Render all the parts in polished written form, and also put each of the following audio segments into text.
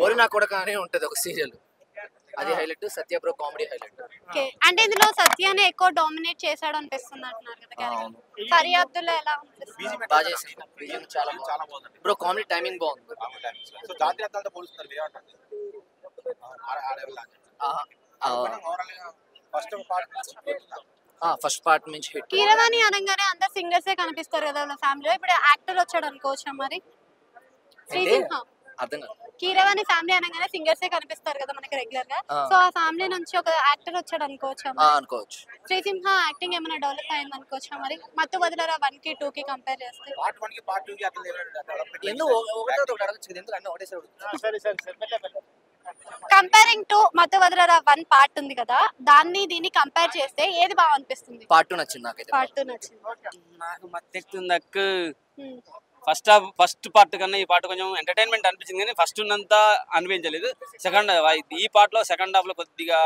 ఓరి నా కొడక అని ఉంటది ఒక సీరియల్, అది హైలైట్. సత్య బ్రో కామెడీ హైలైట్. అంటే ఇందులో సత్యనే ఎక్కువ డామినేట్ చేశాడు అనిపిస్తుంది అంటున్నారు కదా. సరిహద్దులో ఎలా ఉంది? బాగా చేశాడు, బిజిఎం చాలా బాగుంది బ్రో. కామెడీ టైమింగ్ బాగుంది. సో జాతీయ అంతాలతో పోలుస్తున్నారు మీరు ఏమంటారు? ఫస్ట్ పార్ట్ నుంచి హిట్. కీరవాణి అనగానే అందరు సింగర్సే కనిపిస్తారు కదా వాళ్ళ ఫ్యామిలీలో. ఇప్పుడు యాక్టర్ వచ్చాడు అనుకోవచ్చా మరి? శ్రీసింహ అర్థం కాదు. కీరవాణి ఫ్యామిలీ అనగానే సింగర్సే కనిపిస్తారు కదా మనకి రెగ్యులర్ గా. సో ఆ ఫ్యామిలీ నుంచి ఒక యాక్టర్ వచ్చాడు అనుకోవచ్చా? అనుకోవచ్చు. శ్రీసింహ యాక్టింగ్ ఏమైనా డెవలప్ అయింది అనుకోవచ్చా మరి? మత్తు వదిలేరా 1 కి 2 కి కంపేర్ చేస్తే? పార్ట్ 1 కి పార్ట్ 2 కి అట్లా ఎందుకు ఒకటి అడగచ్చు, ఎందుకు అన్నీ ఒకటేసారి? కంపేరింగ్ టు మత్తు వదిలేరా 1 పార్ట్ ఉంది కదా, దాన్ని దీన్ని కంపేర్ చేస్తే ఏది బాగా అనిపిస్తుంది? పార్ట్ 2 నచ్చింది నాకైతే. పార్ట్ 2 నచ్చింది. నాకు మత్తెక్కుతుంది అక్క. ఫస్ట్ పార్ట్ కన్నా ఈ పార్ట్ కొంచెం ఎంటర్టైన్మెంట్ అనిపించింది, కానీ ఫస్ట్ ఉన్నంత అనిపించలేదు. ఈ పార్ట్ లో సెకండ్ హాఫ్ లో కొద్దిగా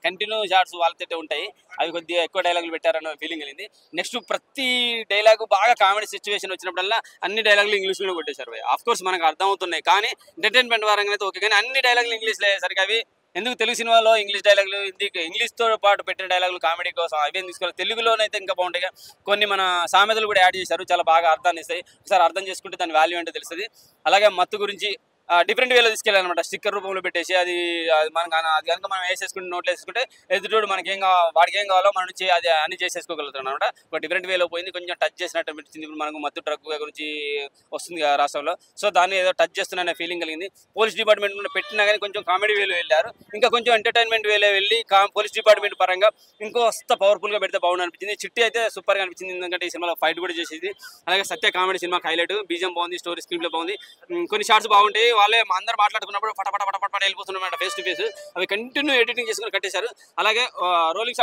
కంటిన్యూ షార్ట్స్ వాళ్ళతో ఉంటాయి, అవి కొద్దిగా ఎక్కువ డైలాగులు పెట్టారన్న ఫీలింగ్ కలిగింది. నెక్స్ట్ ప్రతి డైలాగు బాగా కామెడీ సిచ్యువేషన్ వచ్చినప్పుడల్లా అన్ని డైలాగులు ఇంగ్లీష్ లో కొట్టేశారు. ఆఫ్ కోర్స్ మనకు అర్థం అవుతున్నాయి, కానీ ఎంటర్టైన్మెంట్ పరంగా అయితే ఓకే. కానీ అన్ని డైలాగులు ఇంగ్లీష్ లో సరిగ్గా అవి ఎందుకు తెలుగు సినిమాలో ఇంగ్లీష్ డైలాగులు, ఇంగ్లీష్తో పాటు పెట్టిన డైలాగులు కామెడీ కోసం అవి తీసుకోవాలి. తెలుగులోనైతే ఇంకా బాగుంటాయి. కొన్ని మన సామెతలు కూడా యాడ్ చేశారు, చాలా బాగా అర్థాన్ని ఇస్తాయి. ఒకసారి అర్థం చేసుకుంటే దాని వాల్యూ ఏంటో తెలుస్తుంది. అలాగే మత్తు గురించి డిఫరెంట్ వేలో తీసుకెళ్ళాలన్నమాట. స్టిక్కర్ రూపంలో పెట్టేసి అది మనకు అది కనుక మనం వేసేసుకుంటే నోట్లో వేసుకుంటే ఎదుటోడు వాడికి ఏం కావాలో మన నుంచి అది అన్ని చేసేసుకోగలుగుతాం అనమాట. ఒక డిఫరెంట్ వేలో పోయింది, కొంచెం టచ్ చేసినట్టు అనిపించింది. ఇప్పుడు మనకు మత్తు డ్రగ్ గురించి వస్తుంది కదా రాష్ట్రంలో, సో దాన్ని ఏదో టచ్ చేస్తున్న ఫీలింగ్ కలిగింది. పోలీస్ డిపార్ట్మెంట్ పెట్టినా కానీ కొంచెం కామెడీ వేలో వెళ్ళారు, ఇంకా కొంచెం ఎంటర్టైన్మెంట్ వేలో వెళ్ళి పోలీస్ డిపార్ట్మెంట్ పరంగా ఇంకోస్త పవర్ఫుల్గా పెడితే బాగుంది అనిపించింది. చిట్టి అయితే సూపర్గా అనిపించింది, ఎందుకంటే ఈ సినిమాలో ఫైట్ కూడా చేసేది. అలాగే సత్య కామెడీ సినిమాకి హైలైట్. బీజం బాగుంది, స్టోరీ స్క్రీన్ ప్లే బాగుంది, కొన్ని షార్ట్స్ బాగుంటాయి. వాళ్ళే అందరు మాట్లాడుకున్నప్పుడు పట వెళ్ళిపోతున్నమాట ఫేస్ టు ఫేస్. అవి కంటిన్యూ ఎడిటింగ్ చేసుకుని కట్టేశారు. అలాగే రోలింగ్